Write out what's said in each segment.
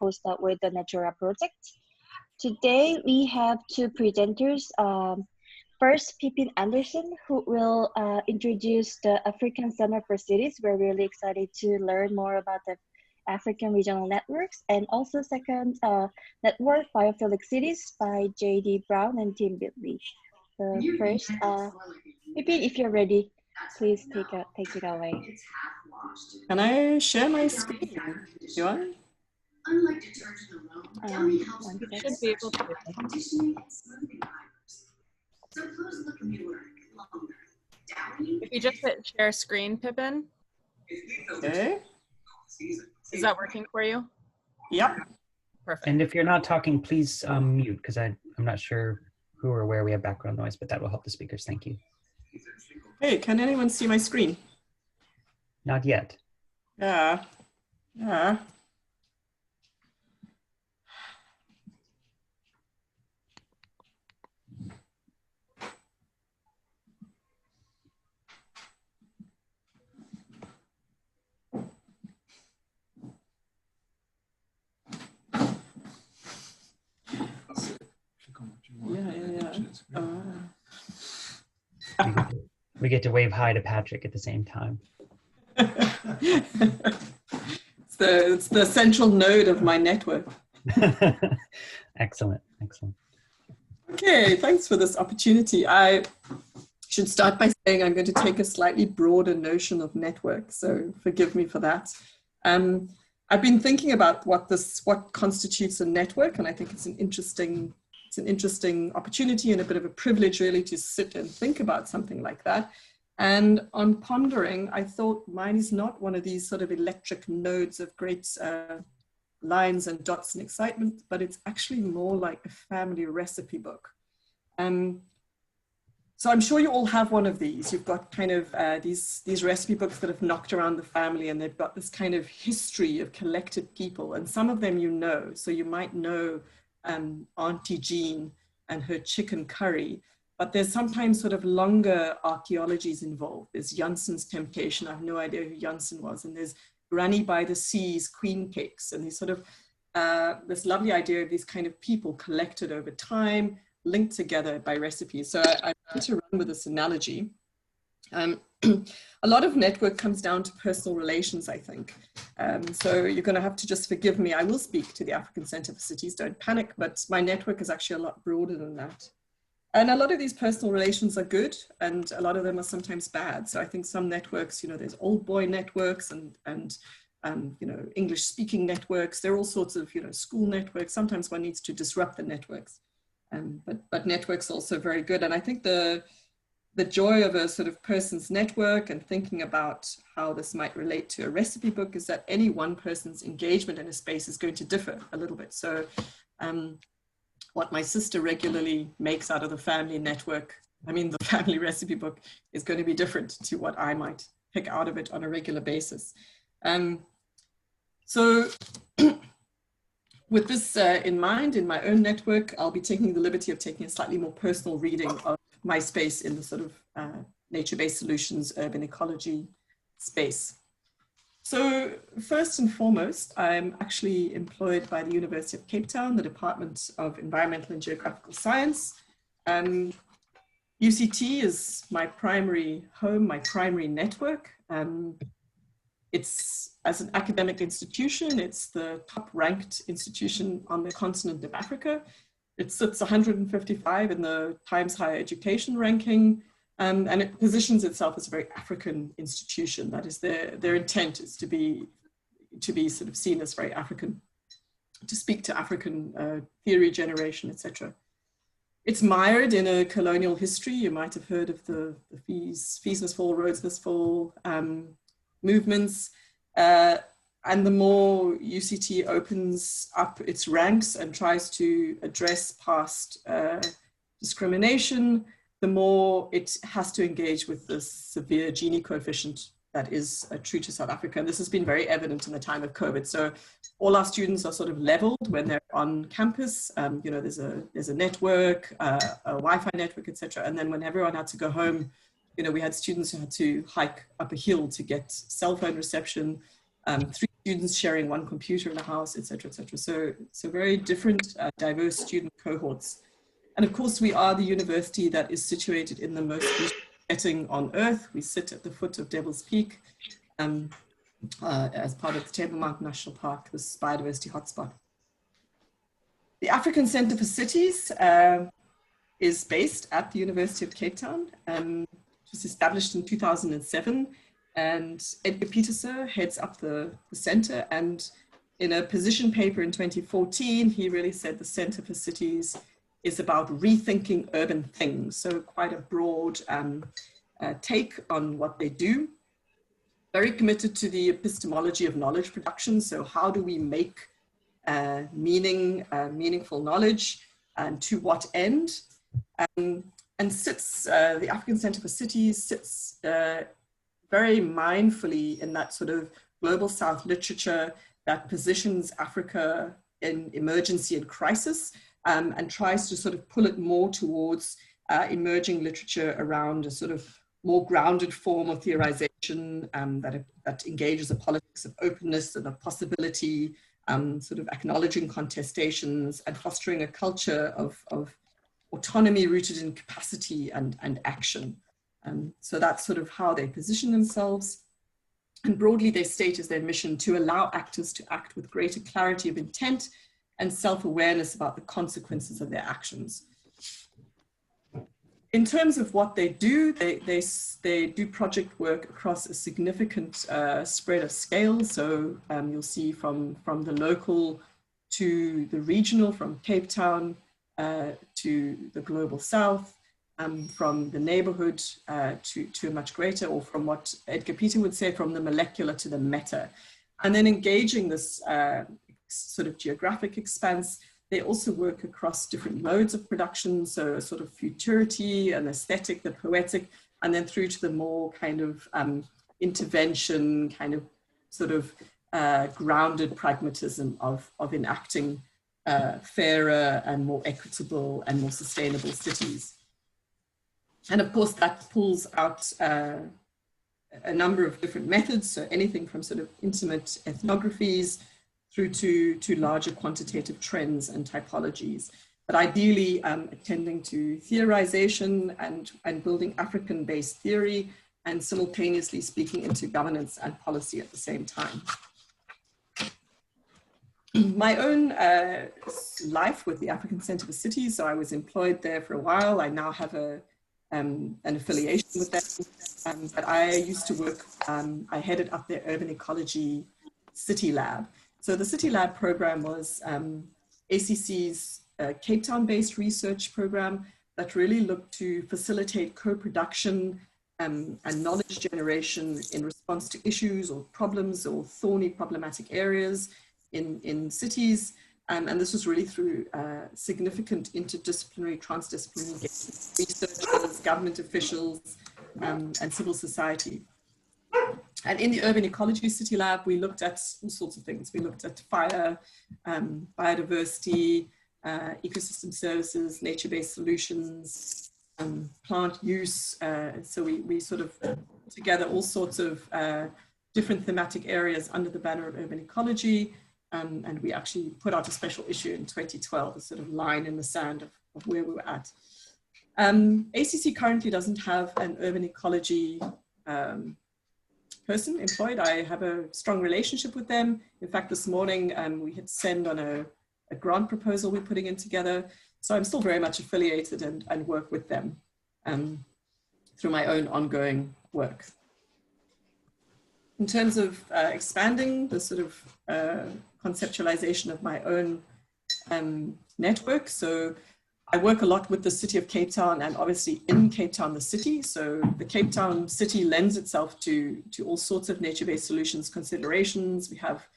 postdoc with the NATURA project. Today, we have two presenters. First, Pippin Anderson, who will introduce the African Center for Cities. We're really excited to learn more about the African regional networks. And also second, network Biophilic Cities by J.D. Brown and Tim Beatley. So first, Pippin, if you're ready, please take it away. Can I share my screen? You want? Unlike detergent alone, You should be able to conditioning and smoothing fibers. So close the computer longer. If you just hit share screen, Pippin. Okay. Is that working for you? Yep. Perfect. And if you're not talking, please mute, because I'm not sure who or where we have background noise, but that will help the speakers. Thank you. Hey, can anyone see my screen? Not yet. Yeah. Yeah. We get to wave hi to Patrick at the same time. It's the central node of my network. Excellent, excellent. Okay, thanks for this opportunity. I should start by saying I'm going to take a slightly broader notion of network, so forgive me for that. I've been thinking about what constitutes a network, and I think it's an interesting opportunity and a bit of a privilege really to sit and think about something like that. And on pondering, I thought mine is not one of these sort of electric nodes of great lines and dots and excitement, but it's actually more like a family recipe book. So I'm sure you all have one of these. You've got kind of these recipe books that have knocked around the family, and they've got this kind of history of collected people, and some of them you know. So you might know Auntie Jean and her chicken curry, but there's sometimes sort of longer archaeologies involved. There's Janssen's Temptation. I have no idea who Janssen was. And there's Granny by the Sea's Queen Cakes. And these sort of, this lovely idea of these kind of people collected over time, linked together by recipes. So I want to run with this analogy. A lot of network comes down to personal relations, I think. So you're going to have to just forgive me. I will speak to the African Center for Cities, don't panic, but my network is actually a lot broader than that. And a lot of these personal relations are good, and a lot of them are sometimes bad. So I think some networks, you know, there's old boy networks and you know, English speaking networks. There are all sorts of, you know, school networks. Sometimes one needs to disrupt the networks. But networks are also very good. And I think the joy of a sort of person's network and thinking about how this might relate to a recipe book is that any one person's engagement in a space is going to differ a little bit. So what my sister regularly makes out of the family network, I mean, the family recipe book, is going to be different to what I might pick out of it on a regular basis. So with this in mind, in my own network, I'll be taking the liberty of taking a slightly more personal reading of my space in the sort of nature-based solutions, urban ecology space. So first and foremost, I'm actually employed by the University of Cape Town, the Department of Environmental and Geographical Science. UCT is my primary home, my primary network. It's, as an academic institution, it's the top ranked institution on the continent of Africa. It sits 155 in the Times Higher Education ranking, and it positions itself as a very African institution. That is their intent is to be sort of seen as very African, to speak to African theory generation, etc. It's mired in a colonial history. You might have heard of the fees must fall, roads must fall movements. And the more UCT opens up its ranks and tries to address past discrimination, the more it has to engage with this severe Gini coefficient that is true to South Africa. And this has been very evident in the time of COVID. So all our students are sort of leveled when they're on campus. You know, there's a network, a Wi-Fi network, etc. And then when everyone had to go home, you know, we had students who had to hike up a hill to get cell phone reception, 3 students sharing one computer in a house, etc., etc. So very different, diverse student cohorts. And of course, we are the university that is situated in the most beautiful setting on Earth. We sit at the foot of Devil's Peak as part of the Table Mountain National Park, this biodiversity hotspot. The African Centre for Cities is based at the University of Cape Town. It was established in 2007, and Edgar Pieterse heads up the centre. And in a position paper in 2014, he really said the Centre for Cities is about rethinking urban things. So quite a broad take on what they do. Very committed to the epistemology of knowledge production. So how do we make meaningful knowledge, and to what end? And sits, the African Centre for Cities sits very mindfully in that sort of global South literature that positions Africa in emergency and crisis, and tries to sort of pull it more towards emerging literature around a sort of more grounded form of theorization that engages a politics of openness and of possibility, sort of acknowledging contestations and fostering a culture of autonomy rooted in capacity and action. So that's sort of how they position themselves. And broadly, they state as their mission to allow actors to act with greater clarity of intent and self-awareness about the consequences of their actions. In terms of what they do, they do project work across a significant spread of scale. So you'll see from the local to the regional, from Cape Town to the global South, from the neighborhood to a much greater, or from what Edgar Pieterse would say, from the molecular to the meta. And then engaging this sort of geographic expanse. They also work across different modes of production, so a sort of futurity, an aesthetic, the poetic, and then through to the more kind of intervention, kind of sort of grounded pragmatism of enacting fairer and more equitable and more sustainable cities. And of course, that pulls out a number of different methods, so anything from sort of intimate ethnographies through to larger quantitative trends and typologies, but ideally attending to theorization and building African-based theory, and simultaneously speaking into governance and policy at the same time. My own life with the African Centre for Cities, so I was employed there for a while. I now have an affiliation with them, but I used to work, I headed up their urban ecology city lab. So the City Lab program was ACC's Cape Town-based research program that really looked to facilitate co-production and knowledge generation in response to issues or problems or thorny problematic areas in cities. And this was really through significant interdisciplinary, transdisciplinary researchers, government officials, and civil society. And in the Urban Ecology City Lab, we looked at all sorts of things. We looked at fire, biodiversity, ecosystem services, nature-based solutions, plant use. So we sort of put together all sorts of different thematic areas under the banner of urban ecology. And we actually put out a special issue in 2012, a sort of line in the sand of where we were at. ACC currently doesn't have an urban ecology person employed. I have a strong relationship with them. In fact, this morning we hit send on a grant proposal we're putting in together. So I'm still very much affiliated and work with them through my own ongoing work. In terms of expanding the sort of conceptualization of my own network, so I work a lot with the city of Cape Town and obviously in Cape Town, the city. So the Cape Town city lends itself to all sorts of nature-based solutions considerations. We have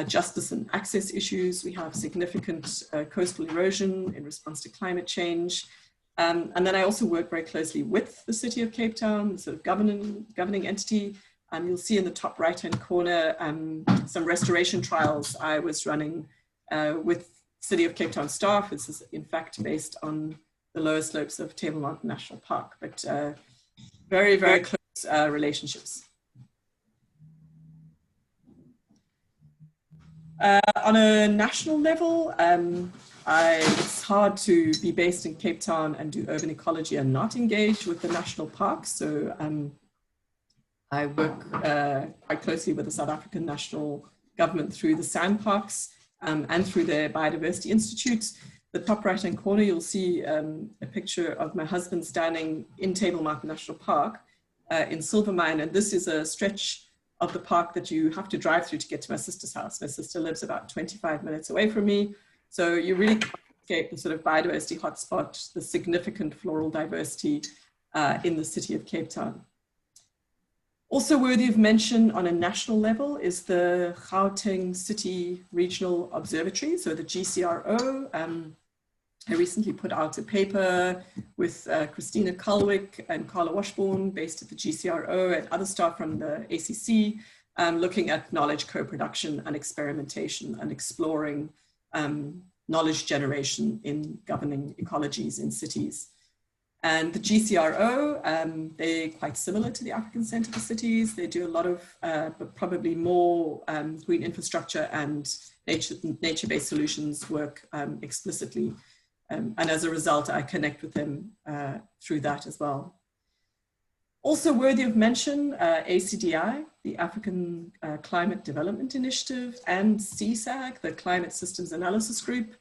justice and access issues. We have significant coastal erosion in response to climate change. And then I also work very closely with the city of Cape Town, the sort of governing entity. You'll see in the top right-hand corner some restoration trials I was running with City of Cape Town staff. This is in fact based on the lower slopes of Table Mountain National Park, but very, very close relationships. On a national level, it's hard to be based in Cape Town and do urban ecology and not engage with the national parks. So I work quite closely with the South African national government through the sandparks and through their Biodiversity Institute. The top right-hand corner, you'll see a picture of my husband standing in Table Mountain National Park in Silvermine. And this is a stretch of the park that you have to drive through to get to my sister's house. My sister lives about 25 minutes away from me. So you really can't escape the sort of biodiversity hotspot, the significant floral diversity in the city of Cape Town. Also worthy of mention on a national level is the Gauteng City Regional Observatory, so the GCRO. I recently put out a paper with Christina Culwick and Carla Washbourne based at the GCRO and other staff from the ACC, looking at knowledge co-production and experimentation and exploring knowledge generation in governing ecologies in cities. And the GCRO, they're quite similar to the African Centre for Cities. They do a lot of, but probably more green infrastructure and nature-based solutions work explicitly. And as a result, I connect with them through that as well. Also worthy of mention, ACDI, the African Climate Development Initiative, and CSAG, the Climate Systems Analysis Group.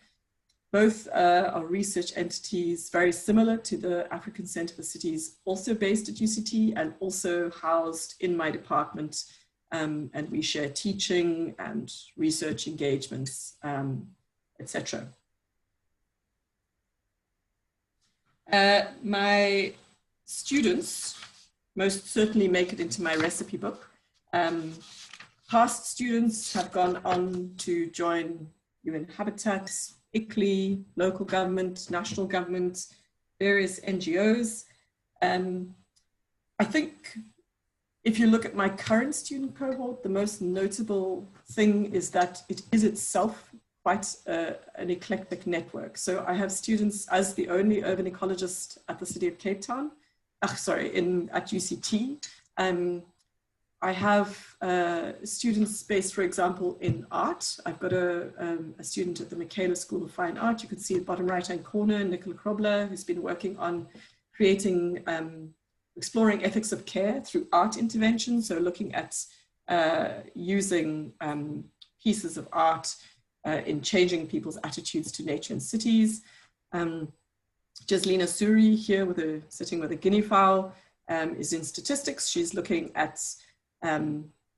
Both are research entities very similar to the African Centre for Cities, also based at UCT and also housed in my department. And we share teaching and research engagements, etc. My students most certainly make it into my recipe book. Past students have gone on to join UN Habitat, Beatley, local government, national government, various NGOs. I think if you look at my current student cohort, the most notable thing is that it is itself quite an eclectic network. So I have students as the only urban ecologist at the city of Cape Town, at UCT. I have students based, for example, in art. I've got a student at the Michaela School of Fine Art. You can see at the bottom right-hand corner, Nicola Krobler, who's been working on creating, exploring ethics of care through art intervention. So looking at using pieces of art in changing people's attitudes to nature and cities. Jaslina Suri here sitting with a guinea fowl is in statistics. She's looking at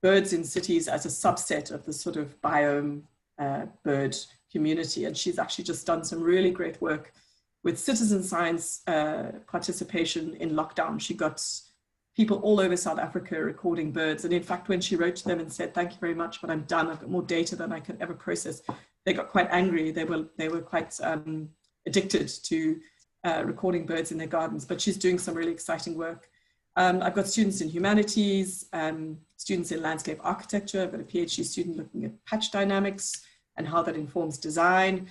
birds in cities as a subset of the sort of biome bird community. And she's actually just done some really great work with citizen science participation in lockdown. She got people all over South Africa recording birds. And in fact, when she wrote to them and said, "Thank you very much, but I'm done. I've got more data than I could ever process," they got quite angry. They were quite addicted to recording birds in their gardens, but she's doing some really exciting work. I've got students in humanities, students in landscape architecture. I've got a PhD student looking at patch dynamics and how that informs design.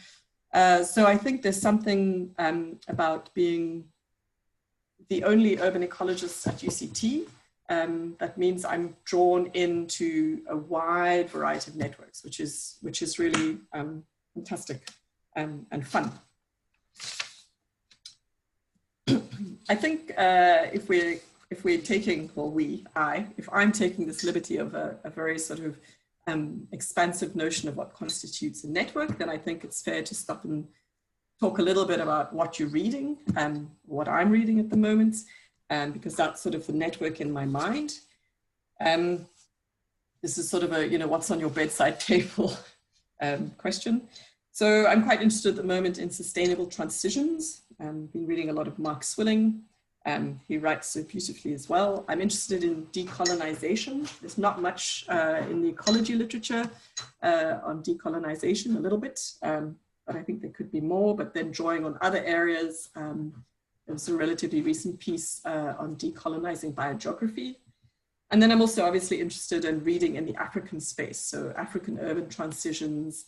So I think there's something about being the only urban ecologist at UCT. That means I'm drawn into a wide variety of networks, which is really fantastic and fun. I think if we're taking, well, if I'm taking this liberty of a very sort of expansive notion of what constitutes a network, then I think it's fair to stop and talk a little bit about what you're reading and what I'm reading at the moment, because that's sort of the network in my mind. This is sort of a, what's on your bedside table question. So I'm quite interested at the moment in sustainable transitions. Been reading a lot of Mark Swilling. He writes so beautifully as well. I'm interested in decolonization. There's not much in the ecology literature on decolonization, a little bit, but I think there could be more, but then drawing on other areas. There was a relatively recent piece on decolonizing biogeography. And then I'm also obviously interested in reading in the African space. So African urban transitions,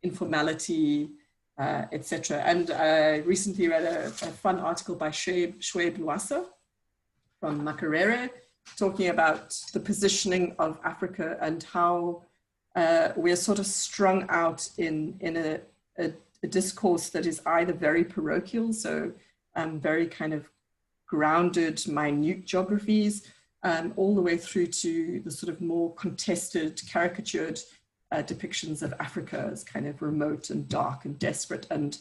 informality, etc. And I recently read a fun article by Shweb Luasa from Makerere, talking about the positioning of Africa and how we're sort of strung out in a discourse that is either very parochial, so very kind of grounded, minute geographies, all the way through to the sort of more contested, caricatured depictions of Africa as kind of remote and dark and desperate. And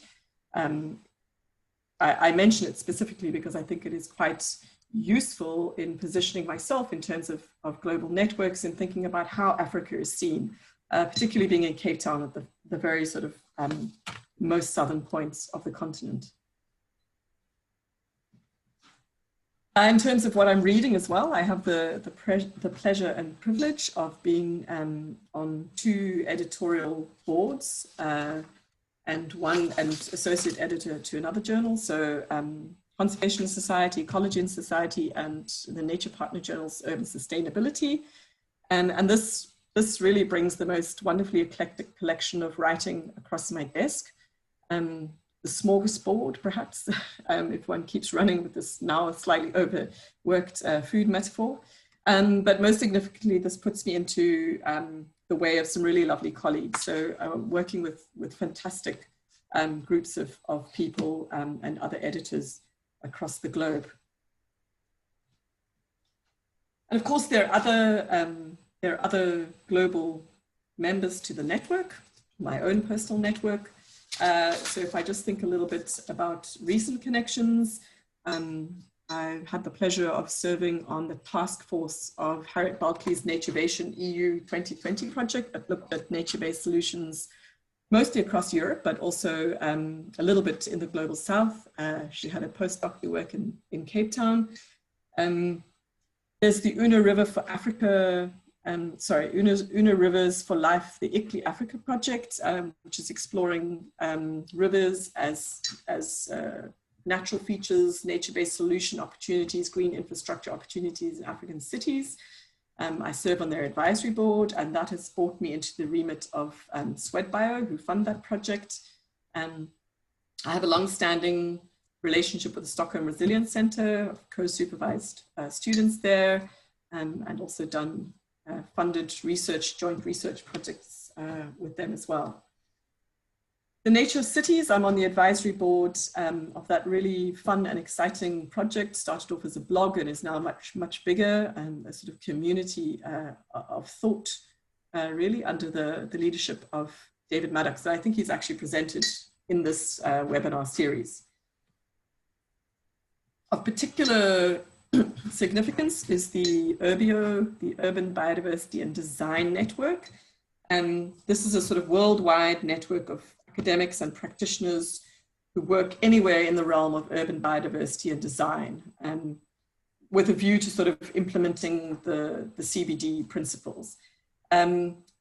I mention it specifically because I think it is quite useful in positioning myself in terms of global networks and thinking about how Africa is seen, particularly being in Cape Town at the very sort of most southern points of the continent. In terms of what I'm reading as well, I have the pleasure and privilege of being on 2 editorial boards and associate editor to another journal. So Conservation Society, Ecology and Society, and the Nature Partner Journal's Urban Sustainability. And this really brings the most wonderfully eclectic collection of writing across my desk. The smorgasbord, perhaps, if one keeps running with this now slightly overworked food metaphor. But most significantly, this puts me into the way of some really lovely colleagues. So working with fantastic groups of people and other editors across the globe. And of course, there are other global members to the network, my own personal network. So if I just think a little bit about recent connections, I had the pleasure of serving on the task force of Harriet Bulkeley's Naturavation EU 2020 project that looked at nature-based solutions, mostly across Europe, but also a little bit in the global south. She had a postdoctoral work in Cape Town. There's the Una River for Africa, Una Rivers for Life, the Beatley Africa project, which is exploring rivers as natural features, nature-based solution opportunities, green infrastructure opportunities in African cities. I serve on their advisory board, and that has brought me into the remit of SwedBio, who fund that project. I have a long-standing relationship with the Stockholm Resilience Center. I've co-supervised students there, and also done funded joint research projects with them as well. The Nature of Cities, I'm on the advisory board of that really fun and exciting project. Started off as a blog and is now much, much bigger, and a sort of community of thought, really under the leadership of David Maddox. So I think he's actually presented in this webinar series. Of particular significance is the URBIO, the Urban Biodiversity and Design Network. And this is a sort of worldwide network of academics and practitioners who work anywhere in the realm of urban biodiversity and design, with a view to sort of implementing the CBD principles.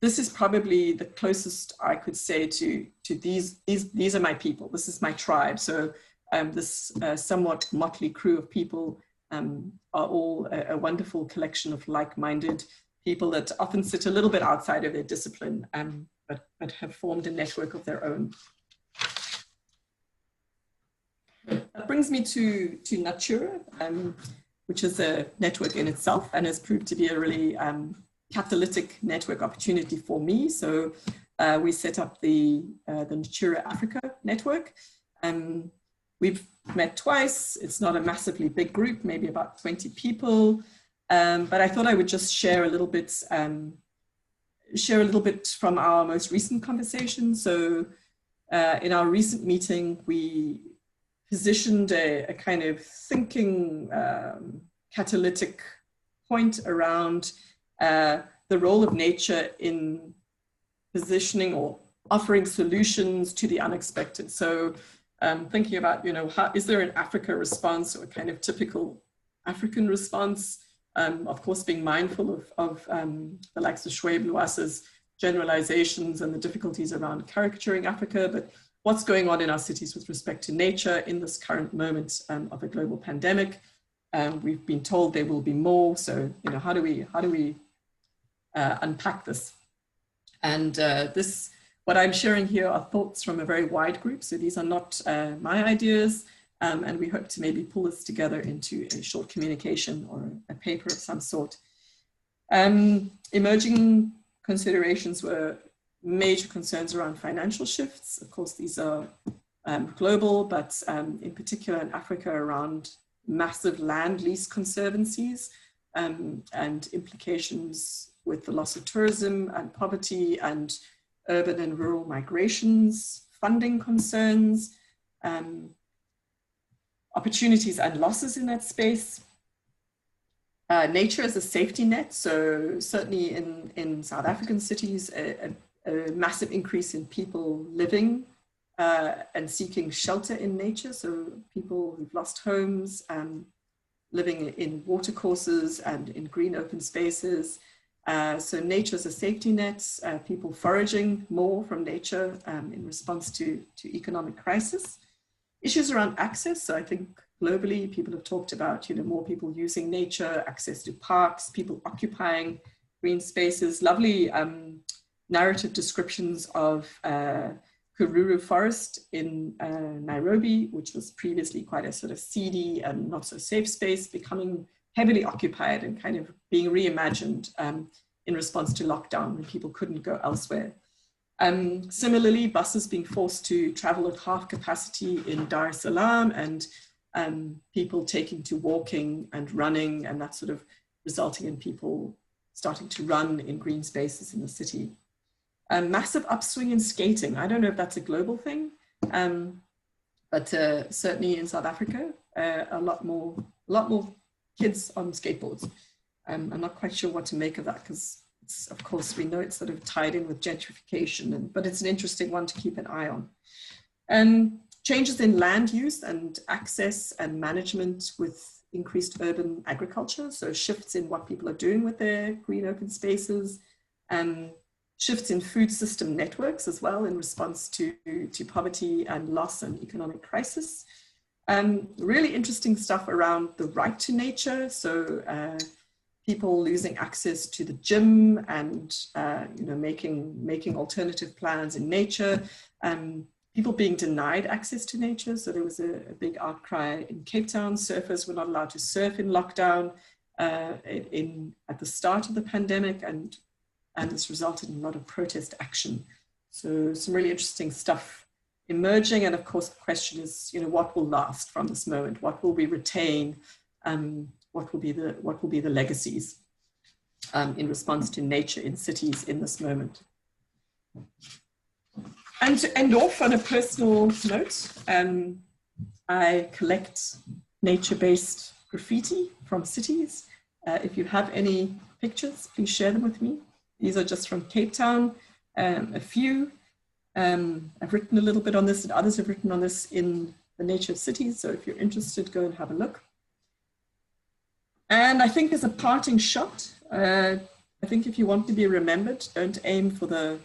This is probably the closest I could say to these are my people, this is my tribe. So this somewhat motley crew of people are all a wonderful collection of like-minded people that often sit a little bit outside of their discipline, but have formed a network of their own. That brings me to NATURA, which is a network in itself and has proved to be a really catalytic network opportunity for me. So we set up the NATURA Africa network. We've met twice. It's not a massively big group, maybe about 20 people. But I thought I would just share a little bit from our most recent conversation. So in our recent meeting, we positioned a kind of thinking catalytic point around the role of nature in positioning or offering solutions to the unexpected. So thinking about, how is there an Africa response, or a kind of typical African response? Of course, being mindful of the likes of Schwab-Luas's generalizations and the difficulties around caricaturing Africa, but what's going on in our cities with respect to nature in this current moment of a global pandemic. We've been told there will be more, so how do we unpack this? And what I'm sharing here are thoughts from a very wide group, so these are not my ideas. And we hope to maybe pull this together into a short communication or a paper of some sort. Emerging considerations were major concerns around financial shifts. Of course, these are global, but in particular in Africa, around massive land lease conservancies and implications with the loss of tourism and poverty and urban and rural migrations, funding concerns, opportunities and losses in that space. Nature as a safety net. So certainly in South African cities, a massive increase in people living and seeking shelter in nature. So people who've lost homes, living in watercourses and in green open spaces. So nature as a safety net, people foraging more from nature in response to economic crisis. Issues around access. So I think globally, people have talked about, more people using nature, access to parks, people occupying green spaces, lovely narrative descriptions of Karuru Forest in Nairobi, which was previously quite a sort of seedy and not so safe space, becoming heavily occupied and kind of being reimagined in response to lockdown when people couldn't go elsewhere. Similarly, buses being forced to travel at half capacity in Dar es Salaam, and people taking to walking and running, and that sort of resulting in people starting to run in green spaces in the city. A massive upswing in skating. I don't know if that's a global thing, but certainly in South Africa, a lot more kids on skateboards. I'm not quite sure what to make of that, because of course we know it's sort of tied in with gentrification, but it's an interesting one to keep an eye on. Changes in land use and access and management with increased urban agriculture. So shifts in what people are doing with their green open spaces, shifts in food system networks as well in response to poverty and loss and economic crisis. Really interesting stuff around the right to nature. So people losing access to the gym and making alternative plans in nature. People being denied access to nature. So there was a big outcry in Cape Town. Surfers were not allowed to surf in lockdown at the start of the pandemic, and this resulted in a lot of protest action. So some really interesting stuff emerging. And of course, the question is, what will last from this moment? What will we retain? What will be the legacies in response to nature in cities in this moment? And to end off on a personal note, I collect nature-based graffiti from cities. If you have any pictures, please share them with me. These are just from Cape Town, a few. I've written a little bit on this, and others have written on this in the Nature of Cities. So if you're interested, go and have a look. And I think as a parting shot, I think if you want to be remembered, don't aim for the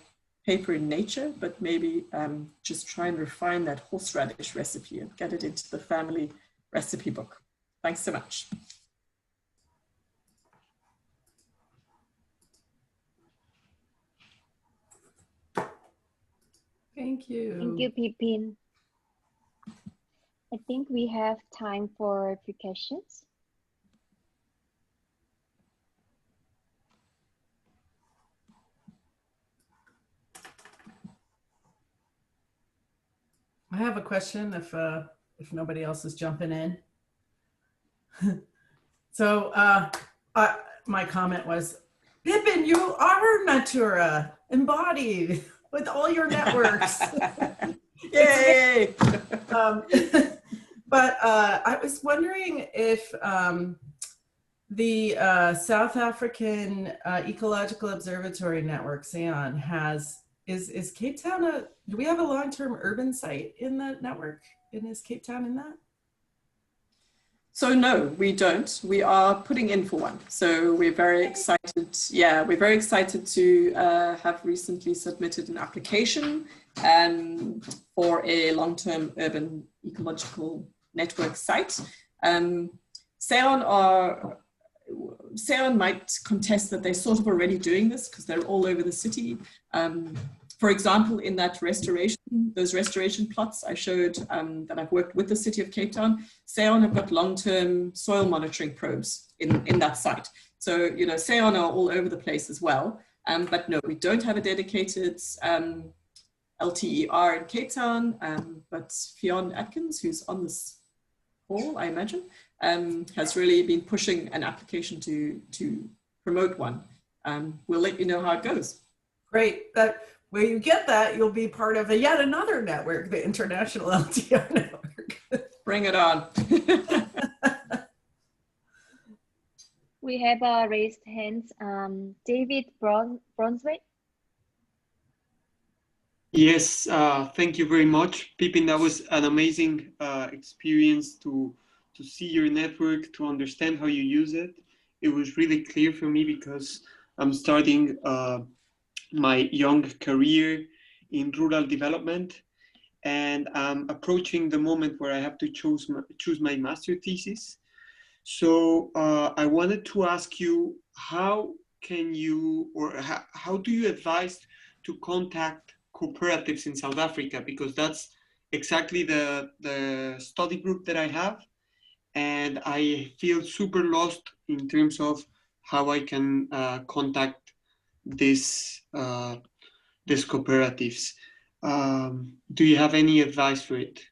paper in nature, but maybe just try and refine that horseradish recipe and get it into the family recipe book. Thanks so much. Thank you. Thank you, Pippin. I think we have time for a few questions. I have a question if nobody else is jumping in. So my comment was, Pippin, you are Natura embodied with all your networks. Yay! But I was wondering if the South African Ecological Observatory Network, SAON, is Cape Town do we have a long-term urban site in the network? And is Cape Town in that? So no, we don't. We are putting in for one. So we're very excited. Yeah, we're very excited to have recently submitted an application for a long-term urban ecological network site. SAON might contest that they're sort of already doing this because they're all over the city. For example, in that those restoration plots I showed that I've worked with the city of Cape Town, SAON have got long-term soil monitoring probes in that site. So, SAON are all over the place as well. But no, we don't have a dedicated LTER in Cape Town, but Fionn Atkins, who's on this call, I imagine, has really been pushing an application to promote one. We'll let you know how it goes. Great. That where you get that, you'll be part of yet another network, the International LTR Network. Bring it on. We have raised hands. David Brunswick. Yes, thank you very much, Pippin. That was an amazing experience to see your network, to understand how you use it. It was really clear for me because I'm starting my young career in rural development, and I'm approaching the moment where I have to choose my master thesis. So I wanted to ask you, how can you, or how do you advise to contact cooperatives in South Africa? Because that's exactly the study group that I have, and I feel super lost in terms of how I can contact these cooperatives. Do you have any advice for it?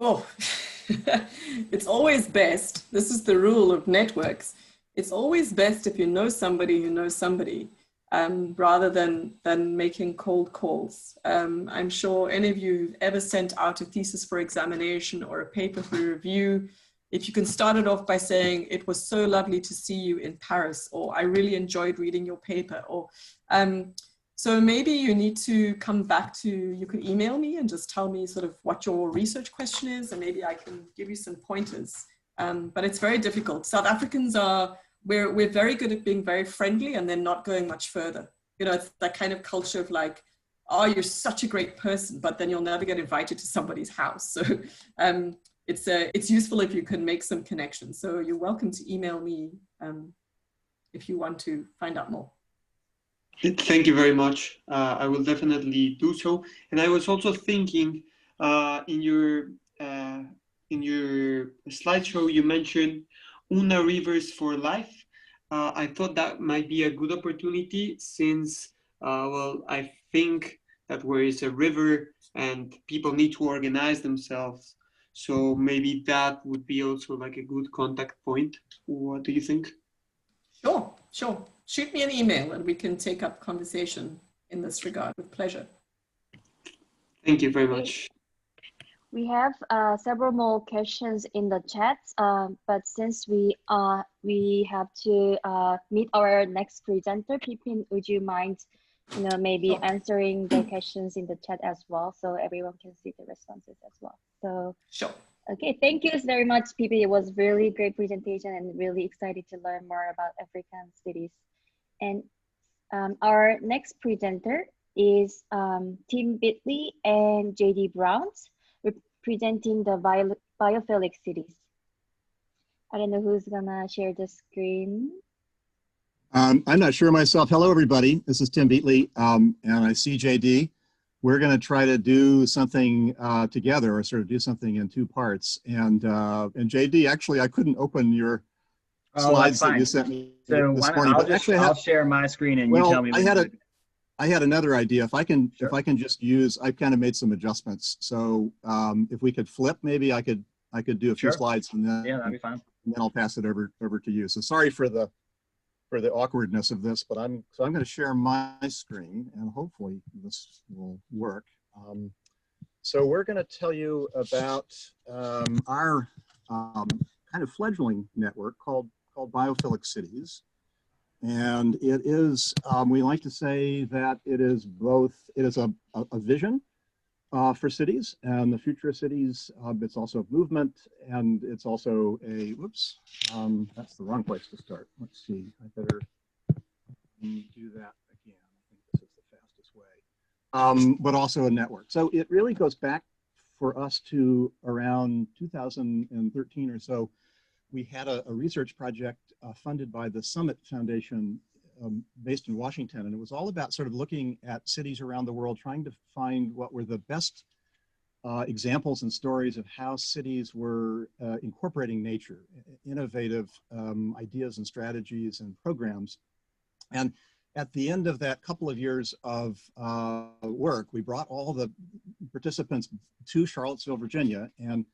Oh, it's always best. This is the rule of networks. It's always best if you know somebody who knows somebody, rather than making cold calls. I'm sure any of you who've ever sent out a thesis for examination or a paper for review, if you can start it off by saying, it was so lovely to see you in Paris, or I really enjoyed reading your paper, or so maybe you need to come back to, you could email me and just tell me sort of what your research question is, and maybe I can give you some pointers. But it's very difficult. South Africans we're very good at being very friendly and then not going much further. You know, it's that kind of culture of like, oh, you're such a great person, but then you'll never get invited to somebody's house. So it's useful if you can make some connections. So you're welcome to email me if you want to find out more. Thank you very much. I will definitely do so. And I was also thinking, in your slideshow, you mentioned Una Rivers for Life. I thought that might be a good opportunity since, well, I think that where is a river and people need to organize themselves. So maybe that would be also like a good contact point. What do you think? Sure, sure. Shoot me an email and we can take up conversation in this regard with pleasure. Thank you very much. We have several more questions in the chat, but since we have to meet our next presenter, Pippin, would you mind, maybe answering the questions in the chat as well, so everyone can see the responses as well? So sure. Okay, thank you very much, Pippin. It was really great presentation and really excited to learn more about African cities. And our next presenter is Tim Beatley and JD Browns, representing the Biophilic cities. I don't know who's gonna share the screen. I'm not sure myself. Hello, everybody. This is Tim Beatley, and I see JD. We're going to try to do something together, or sort of do something in two parts. And JD, actually, I couldn't open your slides that you sent me this morning. I'll share my screen and you tell me. I had another idea. If I can just use, I've kind of made some adjustments. So if we could flip, maybe I could do a few slides, and then that'd be fine. And then I'll pass it over to you. So sorry for the awkwardness of this, but I'm going to share my screen, and hopefully this will work. So we're going to tell you about our kind of fledgling network called Biophilic Cities. And it is, we like to say that it is a vision for cities and the future of cities. It's also a movement, and it's also a, whoops, that's the wrong place to start. Let's see, I better do that again. I think this is the fastest way. But also a network. So it really goes back for us to around 2013 or so. We had a research project funded by the Summit Foundation based in Washington, and it was all about sort of looking at cities around the world, trying to find what were the best examples and stories of how cities were incorporating nature, innovative ideas and strategies and programs. And at the end of that couple of years of work, we brought all the participants to Charlottesville, Virginia, and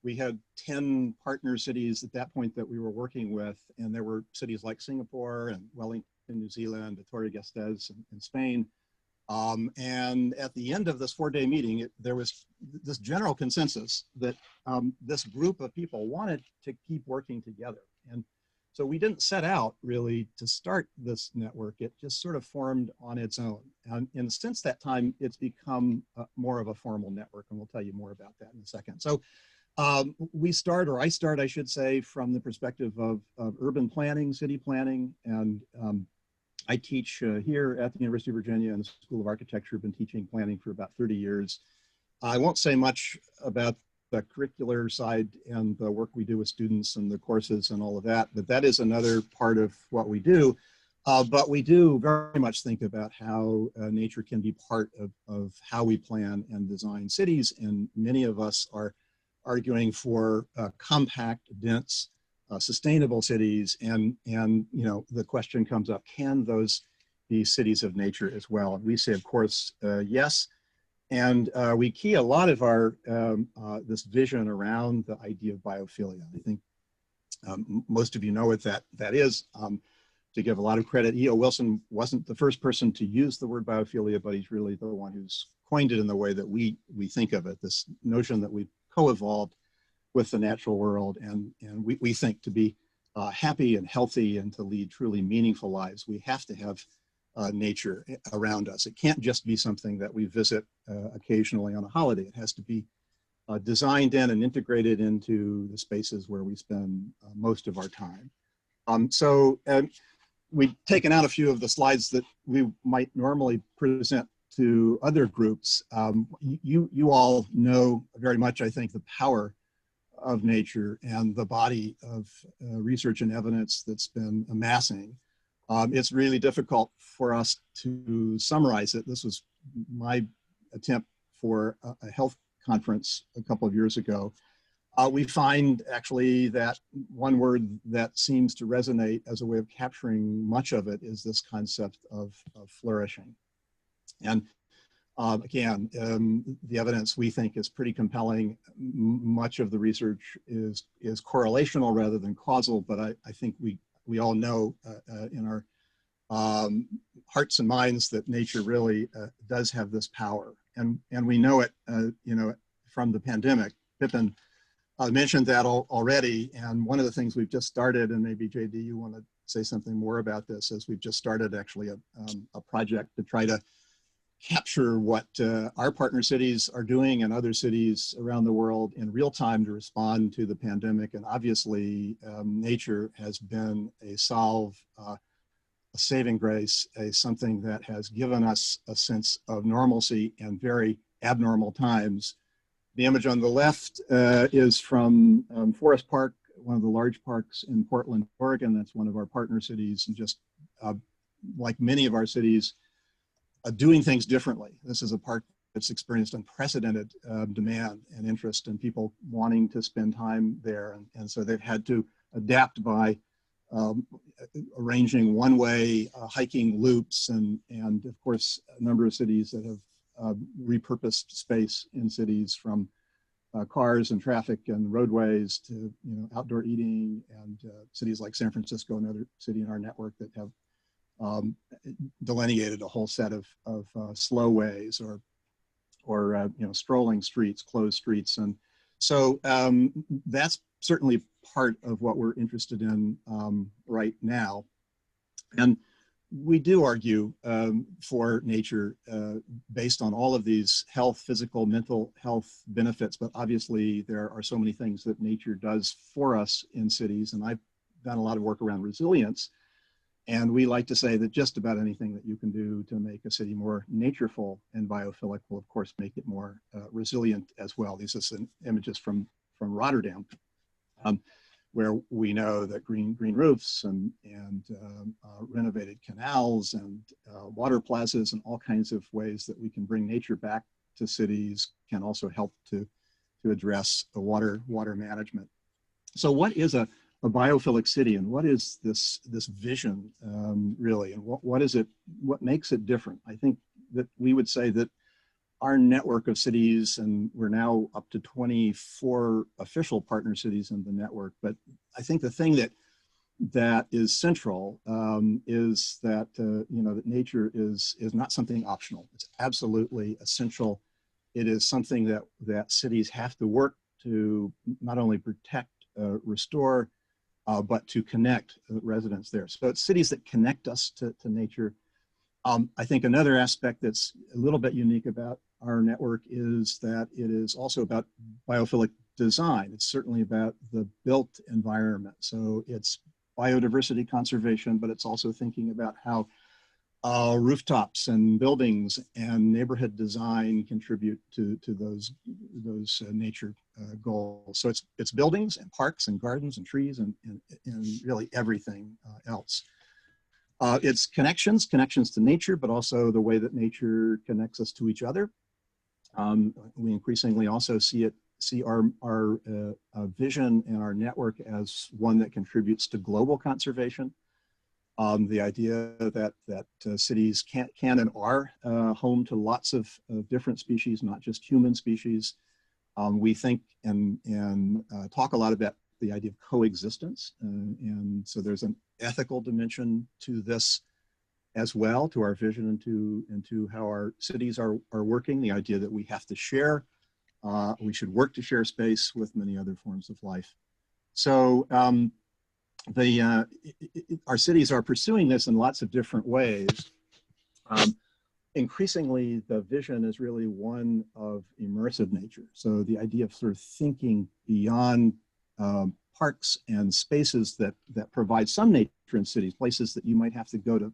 we had 10 partner cities at that point that we were working with, and there were cities like Singapore and Wellington, New Zealand, Vitoria-Gasteiz in Spain. And at the end of this 4-day meeting, there was this general consensus that this group of people wanted to keep working together. And so we didn't set out really to start this network. It just sort of formed on its own. And since that time, it's become more of a formal network, and we'll tell you more about that in a second. So we start, or I start, I should say, from the perspective of urban planning, city planning, and I teach here at the University of Virginia in the School of Architecture. I've been teaching planning for about 30 years. I won't say much about the curricular side and the work we do with students and the courses and all of that, but that is another part of what we do. But we do very much think about how nature can be part of how we plan and design cities, and many of us are arguing for compact, dense, sustainable cities, and you know, the question comes up: can those be cities of nature as well? And we say, of course, yes. And we key a lot of our this vision around the idea of biophilia. I think most of you know what that is. To give a lot of credit, E.O. Wilson wasn't the first person to use the word biophilia, but he's really the one who's coined it in the way that we think of it. This notion that we co-evolved with the natural world, and we think to be happy and healthy and to lead truly meaningful lives, we have to have nature around us. It can't just be something that we visit occasionally on a holiday. It has to be designed in and integrated into the spaces where we spend most of our time. We've taken out a few of the slides that we might normally present to other groups. You all know very much, I think, the power of nature and the body of research and evidence that's been amassing. It's really difficult for us to summarize it. This was my attempt for a health conference a couple of years ago. We find actually that one word that seems to resonate as a way of capturing much of it is this concept of flourishing. And again, the evidence we think is pretty compelling. Much of the research is correlational rather than causal, but I think we all know in our hearts and minds that nature really does have this power, and we know it, you know, from the pandemic. Pippin mentioned that already, and one of the things we've just started, and maybe JD, you want to say something more about this, is we've just started actually a project to try to capture what our partner cities are doing and other cities around the world in real time to respond to the pandemic. And obviously, nature has been a salve, a saving grace, something that has given us a sense of normalcy in very abnormal times. The image on the left is from Forest Park, one of the large parks in Portland, Oregon. That's one of our partner cities, and just like many of our cities, doing things differently. This is a park that's experienced unprecedented demand and interest and people wanting to spend time there. And so they've had to adapt by arranging one-way hiking loops, and of course, a number of cities that have repurposed space in cities from cars and traffic and roadways to, you know, outdoor eating, and cities like San Francisco, another city in our network, that have delineated a whole set of slow ways or you know, strolling streets, closed streets. And so that's certainly part of what we're interested in right now. And we do argue for nature based on all of these health, physical, mental health benefits, but obviously there are so many things that nature does for us in cities. And I've done a lot of work around resilience. And we like to say that just about anything that you can do to make a city more natureful and biophilic will, of course, make it more resilient as well. These are some images from Rotterdam, where we know that green roofs and renovated canals and water plazas and all kinds of ways that we can bring nature back to cities can also help to address the water management. So what is a biophilic city, and what is this vision really, and what is it, what makes it different? I think that we would say that our network of cities, and we're now up to 24 official partner cities in the network, but I think the thing that is central is that that nature is not something optional. It's absolutely essential. It is something that cities have to work to not only protect, restore, but to connect residents there. So it's cities that connect us to nature. I think another aspect that's a little bit unique about our network is that it is also about biophilic design. It's certainly about the built environment. So it's biodiversity conservation, but it's also thinking about how rooftops and buildings and neighborhood design contribute to those nature goals. So it's buildings and parks and gardens and trees and really everything else. It's connections to nature, but also the way that nature connects us to each other. We increasingly also see our vision and our network as one that contributes to global conservation. The idea that cities can and are home to lots of different species, not just human species. We think and talk a lot about the idea of coexistence. And so there's an ethical dimension to this as well, to our vision and to how our cities are working, the idea that we have to share, we should work to share space with many other forms of life. So our cities are pursuing this in lots of different ways. Increasingly, the vision is really one of immersive nature. So the idea of sort of thinking beyond parks and spaces that provide some nature in cities, places that you might have to go to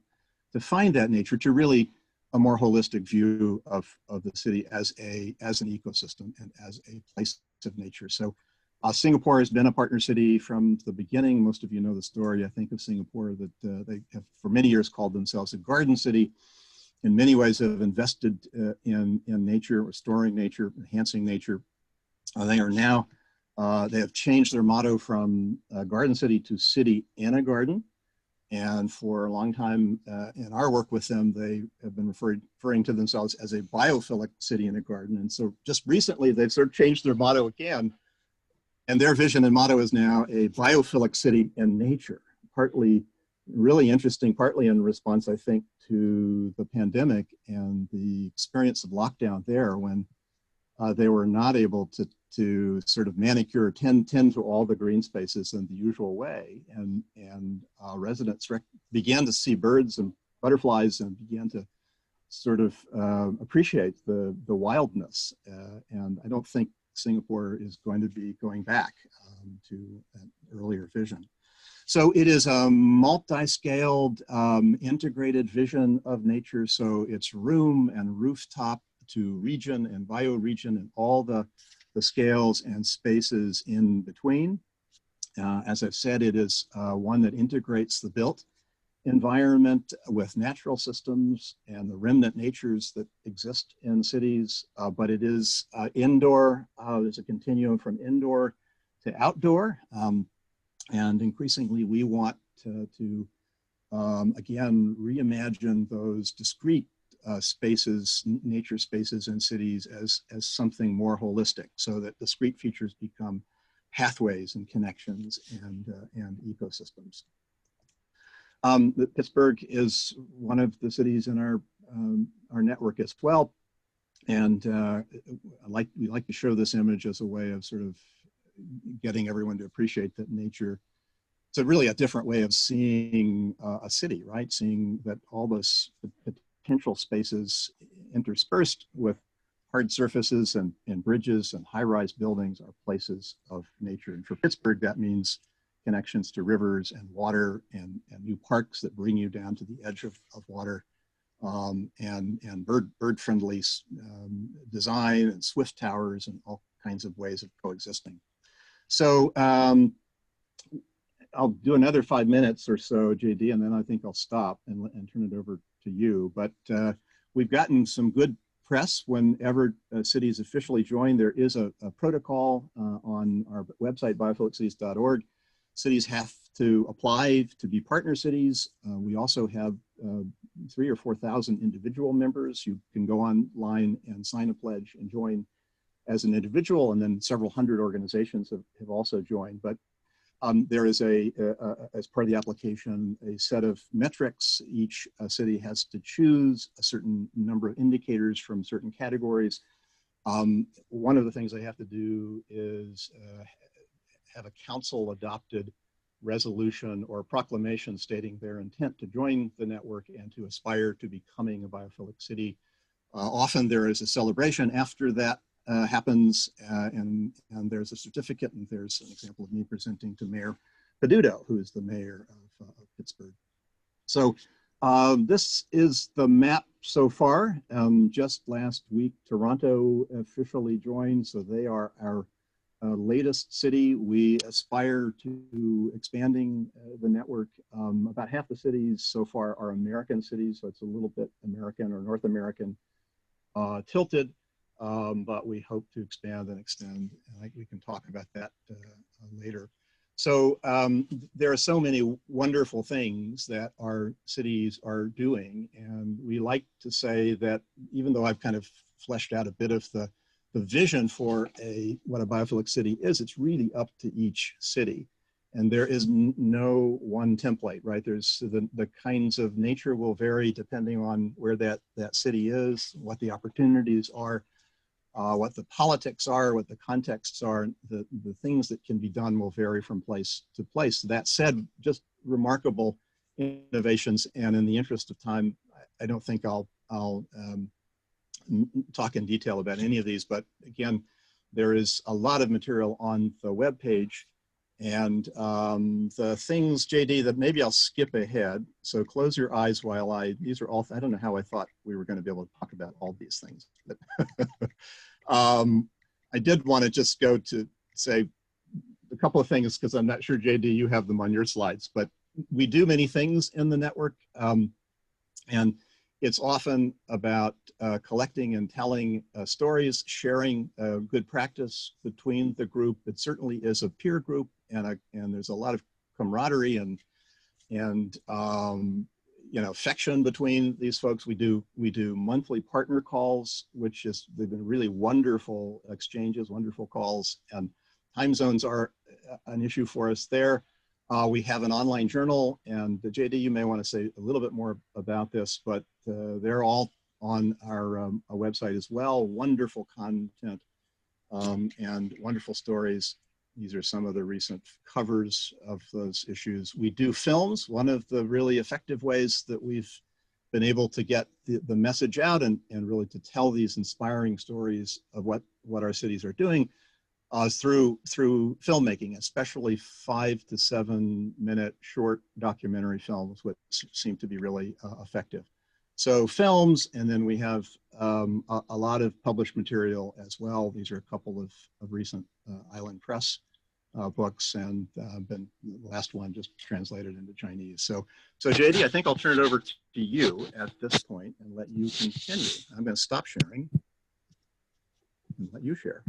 find that nature, to really a more holistic view of the city as an ecosystem and as a place of nature. So Singapore has been a partner city from the beginning. Most of you know the story, I think, of Singapore, that they have for many years called themselves a garden city. In many ways have invested in nature, restoring nature, enhancing nature. They are now, they have changed their motto from garden city to city in a garden. And for a long time in our work with them, they have been referring to themselves as a biophilic city in a garden. And so just recently, they've sort of changed their motto again. And their vision and motto is now a biophilic city in nature, partly really interesting, partly in response, I think, to the pandemic and the experience of lockdown there, when they were not able to sort of manicure, tend to all the green spaces in the usual way. And residents began to see birds and butterflies and began to sort of appreciate the wildness. And I don't think Singapore is going to be going back to an earlier vision. So it is a multi-scaled, integrated vision of nature. So it's room and rooftop to region and bioregion and all the scales and spaces in between. As I've said, it is one that integrates the built environment with natural systems and the remnant natures that exist in cities, but it is indoor. There's a continuum from indoor to outdoor. And increasingly, we want to again, reimagine those discrete spaces, nature spaces in cities as something more holistic, so that discrete features become pathways and connections and ecosystems. Pittsburgh is one of the cities in our network as well. And we like to show this image as a way of sort of getting everyone to appreciate that nature, it's really a different way of seeing a city, right? Seeing that all those potential spaces interspersed with hard surfaces and bridges and high-rise buildings are places of nature. And for Pittsburgh, that means connections to rivers and water and new parks that bring you down to the edge of water, and bird-friendly design and swift towers and all kinds of ways of coexisting. So I'll do another 5 minutes or so, JD, and then I think I'll stop and turn it over to you. But we've gotten some good press whenever cities officially join. There is a protocol on our website, biophilic.org. Cities have to apply to be partner cities. We also have 3,000 or 4,000 individual members. You can go online and sign a pledge and join as an individual, and then several hundred organizations have also joined. But there is as part of the application, a set of metrics. Each city has to choose a certain number of indicators from certain categories. One of the things they have to do is have a council adopted resolution or proclamation stating their intent to join the network and to aspire to becoming a biophilic city. Often there is a celebration after that happens, and there's a certificate, and there's an example of me presenting to Mayor Peduto, who is the mayor of Pittsburgh. So this is the map so far. Just last week, Toronto officially joined, so they are our latest city. We aspire to expanding the network. About half the cities so far are American cities, so it's a little bit American or North American tilted, but we hope to expand and extend. And we can talk about that later. So there are so many wonderful things that our cities are doing, and we like to say that even though I've kind of fleshed out a bit of the vision for what a biophilic city is, it's really up to each city. And there is no one template, right? There's the kinds of nature will vary depending on where that city is, what the opportunities are, what the politics are, what the contexts are. The things that can be done will vary from place to place. That said, just remarkable innovations. And in the interest of time, I don't think I'll talk in detail about any of these, but again, there is a lot of material on the webpage. And the things, JD, that maybe I'll skip ahead. So close your eyes while these are all, I don't know how I thought we were going to be able to talk about all these things. But I did want to just go to say a couple of things, because I'm not sure, JD, you have them on your slides, but we do many things in the network. And it's often about collecting and telling stories, sharing good practice between the group. It certainly is a peer group, and there's a lot of camaraderie and affection between these folks. We do monthly partner calls, they've been really wonderful exchanges, wonderful calls, and time zones are an issue for us there. We have an online journal, and JD, you may want to say a little bit more about this, but they're all on our website as well. Wonderful content and wonderful stories. These are some of the recent covers of those issues. We do films. One of the really effective ways that we've been able to get the message out and really to tell these inspiring stories of what our cities are doing through filmmaking, especially 5 to 7 minute short documentary films, which seem to be really effective. So films, and then we have a lot of published material as well. These are a couple of recent Island Press books, and the last one just translated into Chinese. So JD, I think I'll turn it over to you at this point and let you continue. I'm going to stop sharing and let you share.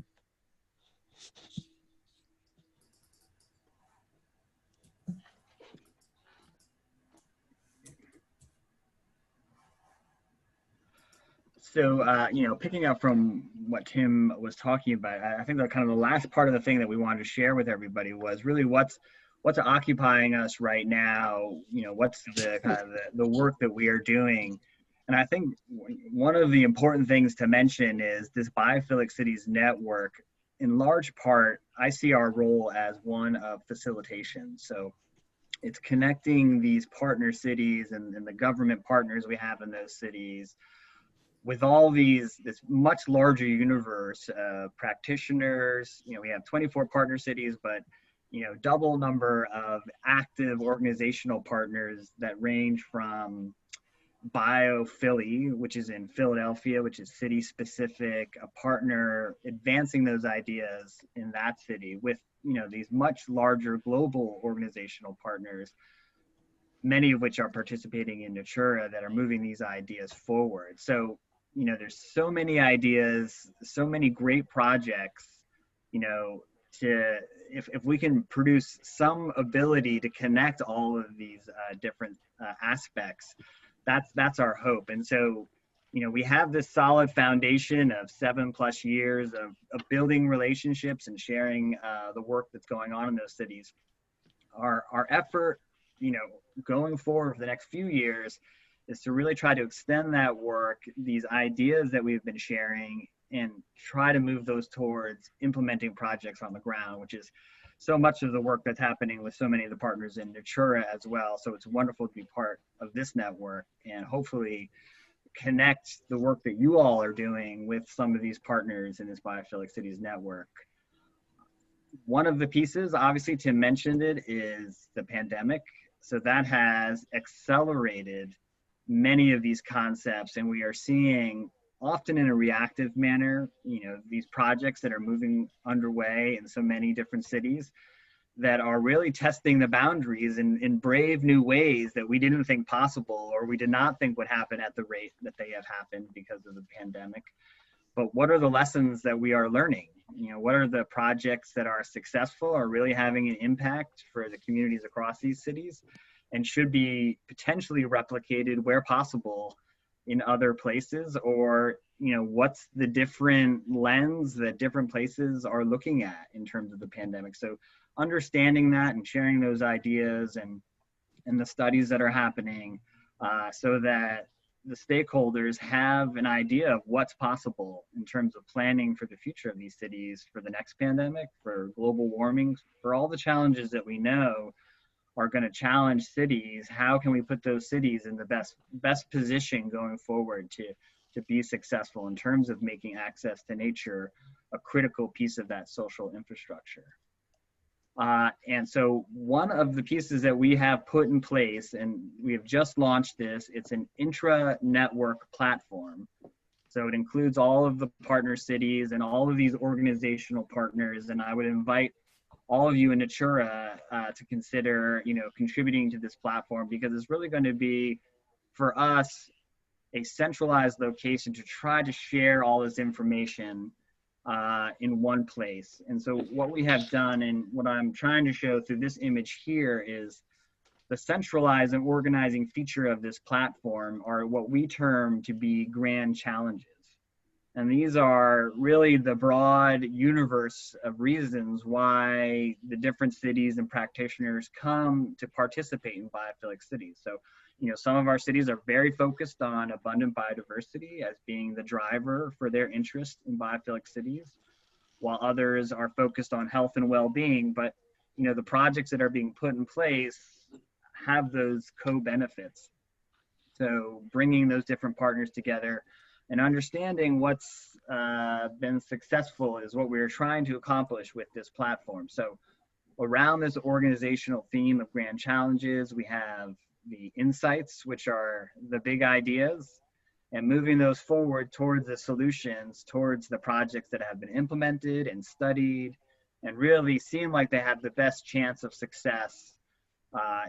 So, picking up from what Tim was talking about, I think that kind of the last part of the thing that we wanted to share with everybody was really what's occupying us right now. What's the kind of the work that we are doing. And I think one of the important things to mention is this Biophilic Cities network. In large part, I see our role as one of facilitation. So it's connecting these partner cities and the government partners we have in those cities with all this much larger universe of practitioners. We have 24 partner cities, but double number of active organizational partners that range from Biophilic, which is in Philadelphia, which is city specific, a partner advancing those ideas in that city with these much larger global organizational partners, many of which are participating in NATURA, that are moving these ideas forward. So you know, there's so many ideas, so many great projects, you know, if we can produce some ability to connect all of these different aspects, that's our hope. And so, you know, we have this solid foundation of 7+ years of building relationships and sharing the work that's going on in those cities. Our effort, you know, going forward for the next few years is to really try to extend that work, these ideas that we've been sharing, and try to move those towards implementing projects on the ground, which is so much of the work that's happening with so many of the partners in NATURA as well. So it's wonderful to be part of this network and hopefully connect the work that you all are doing with some of these partners in this Biophilic Cities network. One of the pieces, obviously Tim mentioned it, is the pandemic. So that has accelerated many of these concepts, and we are seeing, often in a reactive manner, you know, these projects that are moving underway in so many different cities that are really testing the boundaries in brave new ways that we didn't think possible, or we did not think would happen at the rate that they have happened because of the pandemic. But what are the lessons that we are learning? You know, what are the projects that are successful, are really having an impact for the communities across these cities, and should be potentially replicated where possible in other places? Or, you know, what's the different lens that different places are looking at in terms of the pandemic? So understanding that and sharing those ideas and the studies that are happening, so that the stakeholders have an idea of what's possible in terms of planning for the future of these cities, for the next pandemic, for global warming, for all the challenges that we know are going to challenge cities. How can we put those cities in the best position going forward to be successful in terms of making access to nature a critical piece of that social infrastructure? And so one of the pieces that we have put in place, and we have just launched this, it's an intra-network platform. So it includes all of the partner cities and all of these organizational partners. And I would invite all of you in NATURA to consider, you know, contributing to this platform, because it's really going to be, for us, a centralized location to try to share all this information in one place. And so what we have done, and what I'm trying to show through this image here, is the centralized and organizing feature of this platform are what we term to be grand challenges. And these are really the broad universe of reasons why the different cities and practitioners come to participate in Biophilic Cities. So, you know, some of our cities are very focused on abundant biodiversity as being the driver for their interest in Biophilic Cities, while others are focused on health and well-being. But, you know, the projects that are being put in place have those co-benefits. So bringing those different partners together and understanding what's been successful is what we're trying to accomplish with this platform. So around this organizational theme of grand challenges, we have the insights, which are the big ideas, and moving those forward towards the solutions, towards the projects that have been implemented and studied, and really seem like they have the best chance of success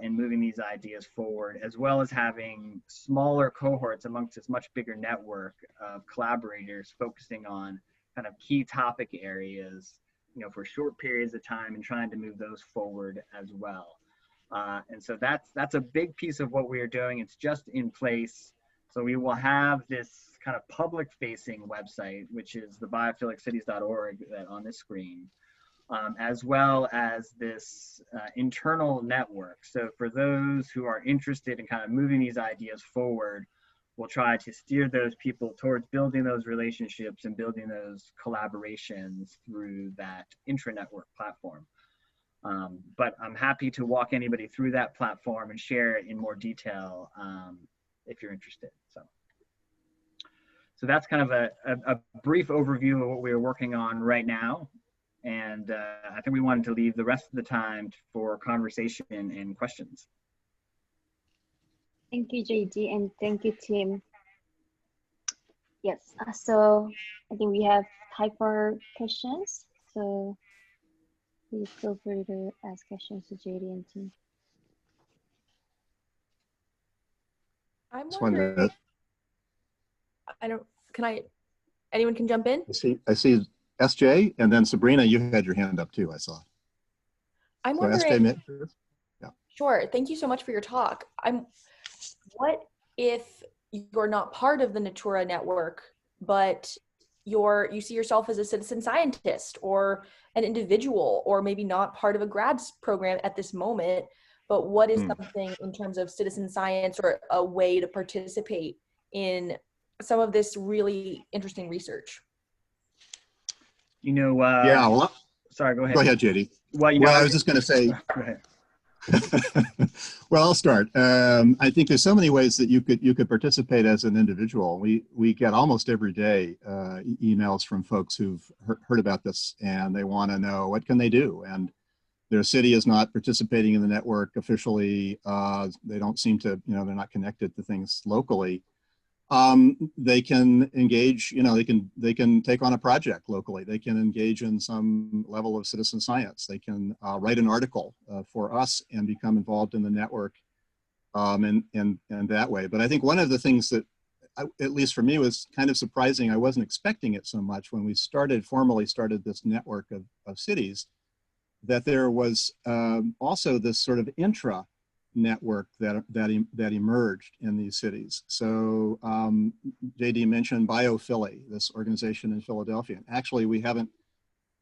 in moving these ideas forward, as well as having smaller cohorts amongst this much bigger network of collaborators focusing on kind of key topic areas, you know, for short periods of time, and trying to move those forward as well. And so that's a big piece of what we are doing. It's just in place. So we will have this kind of public-facing website, which is the biophiliccities.org on this screen, as well as this internal network. So for those who are interested in kind of moving these ideas forward, we'll try to steer those people towards building those relationships and building those collaborations through that intra-network platform. But I'm happy to walk anybody through that platform and share it in more detail if you're interested. So that's kind of a brief overview of what we're working on right now. And I think we wanted to leave the rest of the time for conversation and questions. Thank you, JD, and thank you, Tim. Yes, so I think we have time for questions. So please feel free to ask questions to JD and Tim. I'm wondering, I don't anyone can jump in? I see SJ, and then Sabrina, you had your hand up too, I saw. I'm So wondering, SJ, yeah. Sure, thank you so much for your talk. What if you're not part of the NATURA network, but you see yourself as a citizen scientist or an individual, or maybe not part of a grad program at this moment, but what is something in terms of citizen science or a way to participate in some of this really interesting research? You know, Yeah, well, sorry, go ahead. Go ahead, JD. Well, you know, I was just going to say, go ahead. Well, I'll start. I think there's so many ways that you could participate as an individual. We get almost every day emails from folks who've heard about this, and they want to know what can they do. And their city is not participating in the network officially. They don't seem to, they're not connected to things locally. They can engage, they can take on a project locally. They can engage in some level of citizen science. They can write an article for us and become involved in the network and that way. But I think one of the things that, at least for me, was kind of surprising, I wasn't expecting it so much when we formally started this network of cities, that there was also this sort of intra network that emerged in these cities. So JD mentioned Biophilic, this organization in Philadelphia. And actually, we haven't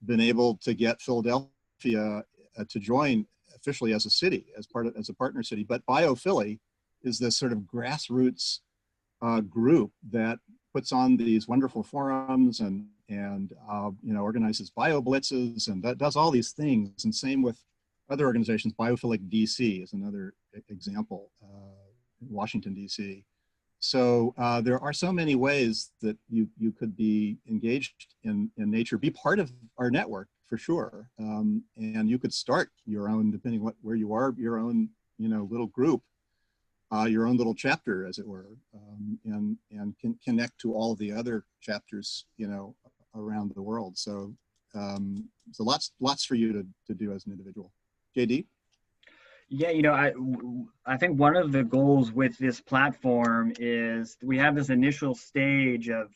been able to get Philadelphia to join officially as a city, as a partner city. But Biophilic is this sort of grassroots group that puts on these wonderful forums and organizes bio blitzes and does all these things. And same with other organizations. Biophilic DC is another example, Washington, DC. So there are so many ways that you could be engaged in nature, be part of our network for sure. And you could start your own, depending where you are, your own little group, your own little chapter, as it were, and can connect to all of the other chapters, around the world. So lots for you to do as an individual. JD? Yeah, I think one of the goals with this platform is we have this initial stage of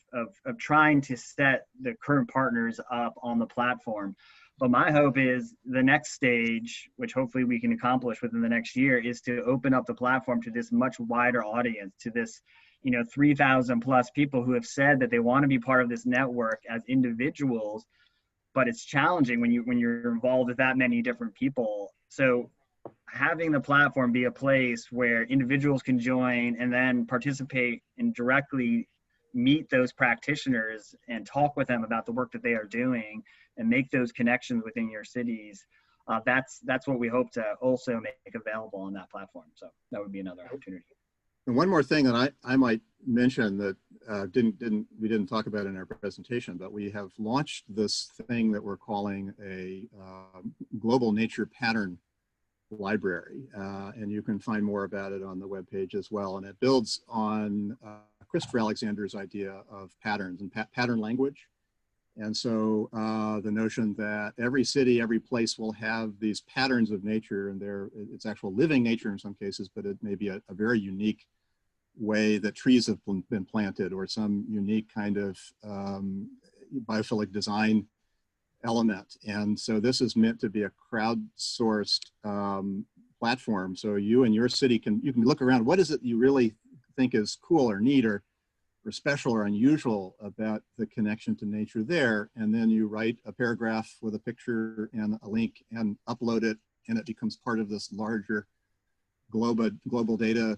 trying to set the current partners up on the platform. But my hope is the next stage, which hopefully we can accomplish within the next year, is to open up the platform to this much wider audience, to this 3,000 plus people who have said that they want to be part of this network as individuals. But it's challenging when you're involved with that many different people. So having the platform be a place where individuals can join and then participate and directly meet those practitioners and talk with them about the work that they are doing and make those connections within your cities, that's what we hope to also make available on that platform. So that would be another opportunity. And one more thing that I might mention that we didn't talk about in our presentation, but we have launched this thing that we're calling a global nature pattern library, and you can find more about it on the webpage as well. And it builds on Christopher Alexander's idea of patterns and pattern language. And so the notion that every city, every place will have these patterns of nature, and it's actual living nature in some cases, but it may be a very unique way that trees have been planted, or some unique kind of biophilic design element. And so this is meant to be a crowdsourced platform. So you and your city can look around, what is it you really think is cool or neat or special or unusual about the connection to nature there, and then you write a paragraph with a picture and a link and upload it, and it becomes part of this larger global data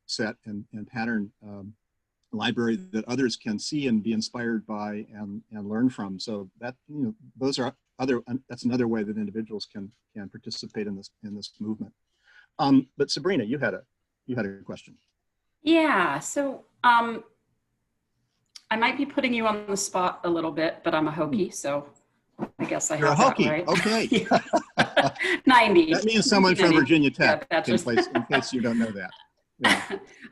set and pattern library that others can see and be inspired by and learn from. So that that's another way that individuals can participate in this movement. But Sabrina, you had a question. Yeah, so I might be putting you on the spot a little bit, but I'm a Hokie, so I guess I have that right. Okay. 90. That means someone from Virginia Tech, yeah, in case you don't know that. Yeah.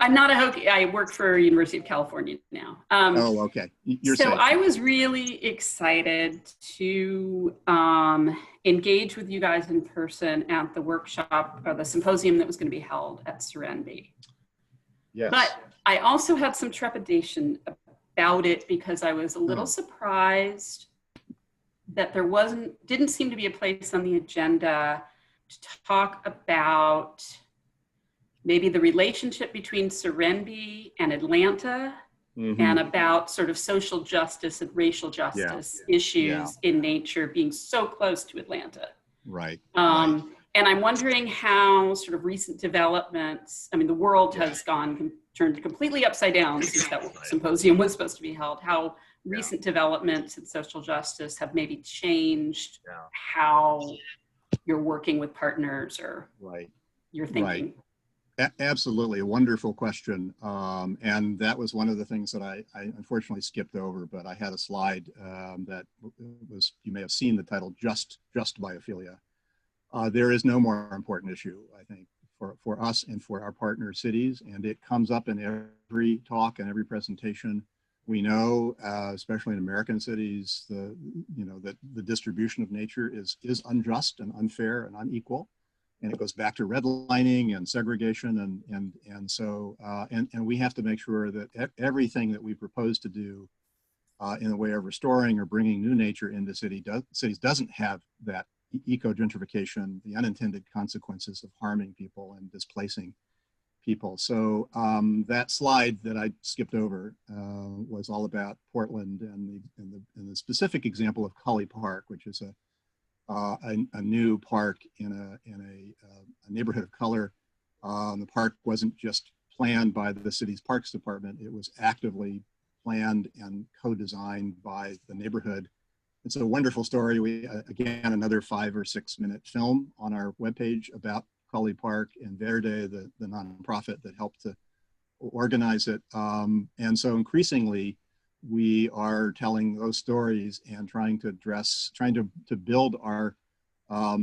I'm not a Hokie. I work for University of California now. Oh, okay. You're so safe. I was really excited to engage with you guys in person at the workshop or the symposium that was going to be held at Serenity. Yes. But I also had some trepidation about it because I was a little surprised that there didn't seem to be a place on the agenda to talk about maybe the relationship between Serenbe and Atlanta, and about sort of social justice and racial justice issues in nature being so close to Atlanta. Right. And I'm wondering how sort of recent developments, I mean, the world has turned completely upside down since that symposium was supposed to be held, how recent developments in social justice have maybe changed how you're working with partners or you're thinking. Absolutely, a wonderful question. And that was one of the things that I unfortunately skipped over, but I had a slide that was, you may have seen the title, Just Biophilia. There is no more important issue, I think, for us and for our partner cities, and it comes up in every talk and every presentation. We know, especially in American cities, that the distribution of nature is unjust and unfair and unequal. And it goes back to redlining and segregation, and so we have to make sure that everything that we propose to do in the way of restoring or bringing new nature into cities doesn't have that eco-gentrification, the unintended consequences of harming people and displacing people. So that slide that I skipped over was all about Portland and the specific example of Colley Park, which is a new park in a neighborhood of color. The park wasn't just planned by the city's parks department, it was actively planned and co-designed by the neighborhood. It's a wonderful story. We, again, another 5 or 6 minute film on our webpage about Colley Park and Verde, the nonprofit that helped to organize it. And so increasingly, we are telling those stories and trying to build our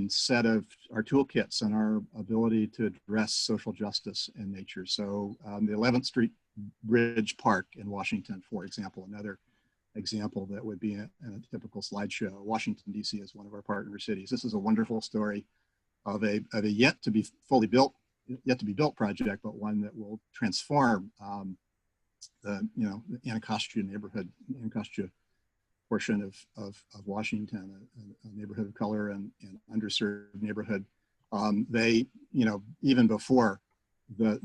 set of our toolkits and our ability to address social justice in nature. So the 11th Street Bridge Park in Washington, for example, another example that would be in a typical slideshow. Washington, D.C. is one of our partner cities. This is a wonderful story of a yet to be built project, but one that will transform the Anacostia neighborhood, Anacostia portion of Washington, a neighborhood of color and underserved neighborhood. They, even before the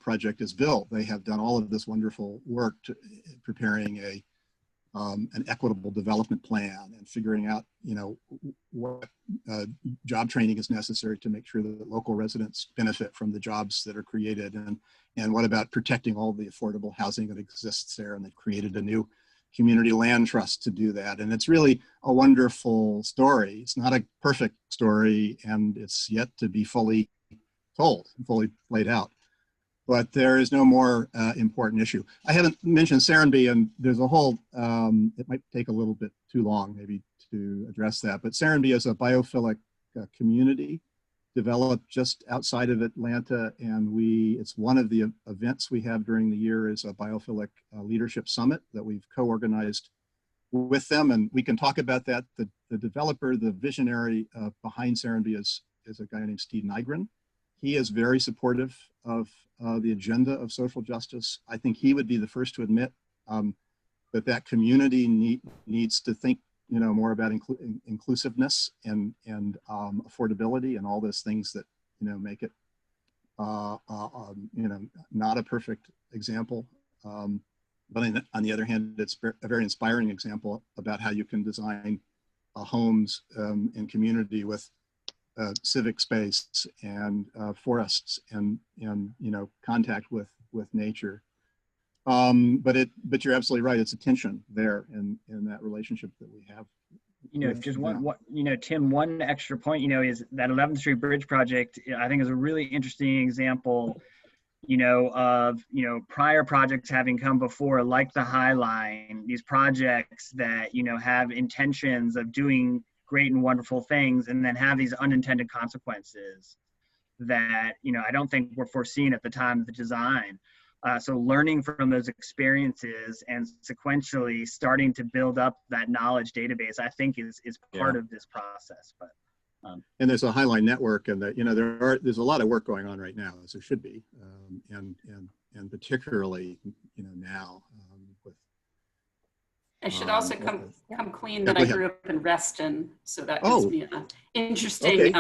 project is built, they have done all of this wonderful work preparing an equitable development plan and figuring out, what job training is necessary to make sure that local residents benefit from the jobs that are created, and what about protecting all the affordable housing that exists there. And they've created a new community land trust to do that. And it's really a wonderful story. It's not a perfect story, and it's yet to be fully told, fully laid out. But there is no more important issue. I haven't mentioned Serenbe, and there's a whole, it might take a little bit too long maybe to address that, but Serenbe is a biophilic community developed just outside of Atlanta, and it's one of the events we have during the year is a Biophilic Leadership Summit that we've co-organized with them, and we can talk about that. The developer, the visionary behind Serenbe is a guy named Steve Nygren. He is very supportive of the agenda of social justice. I think he would be the first to admit that community needs to think more about inclusiveness and affordability and all those things that make it not a perfect example. But on the other hand, it's a very inspiring example about how you can design homes in community with civic space and forests and contact with nature. But you're absolutely right. It's a tension there in that relationship that we have. Just Tim, one extra point, is that 11th Street Bridge project, I think is a really interesting example, of, prior projects having come before, like the High Line, these projects that, have intentions of doing great and wonderful things and then have these unintended consequences that, I don't think were foreseen at the time of the design. So learning from those experiences and sequentially starting to build up that knowledge database, I think is part of this process. But and there's a High Line network, and that there's a lot of work going on right now, as there should be, and particularly now with I should also come clean that go I ahead. grew up in Reston, so that gives me an interesting, Okay.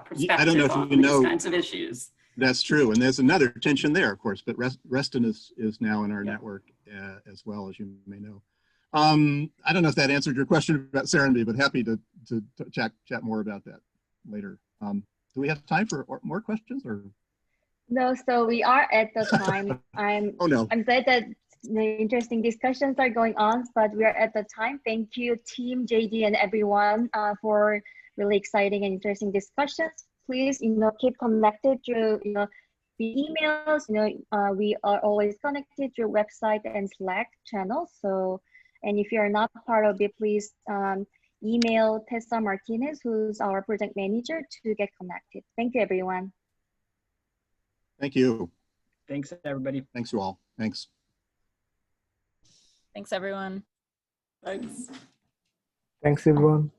perspective I don't know if on you these know, kinds of issues. that's true, and there's another tension there, of course. But Reston is now in our network as well, as you may know. I don't know if that answered your question about Serenity, but happy to chat more about that later. Do we have time for more questions or? No, so we are at the time. I'm glad that the interesting discussions are going on, but we are at the time. Thank you, team, JD, and everyone for really exciting and interesting discussions. Please, keep connected through, the emails. We are always connected through website and Slack channel. So, and if you are not part of it, please email Tessa Martinez, who's our project manager, to get connected. Thank you, everyone. Thank you. Thanks, everybody. Thanks, you all. Thanks. Thanks, everyone. Thanks. Thanks, everyone.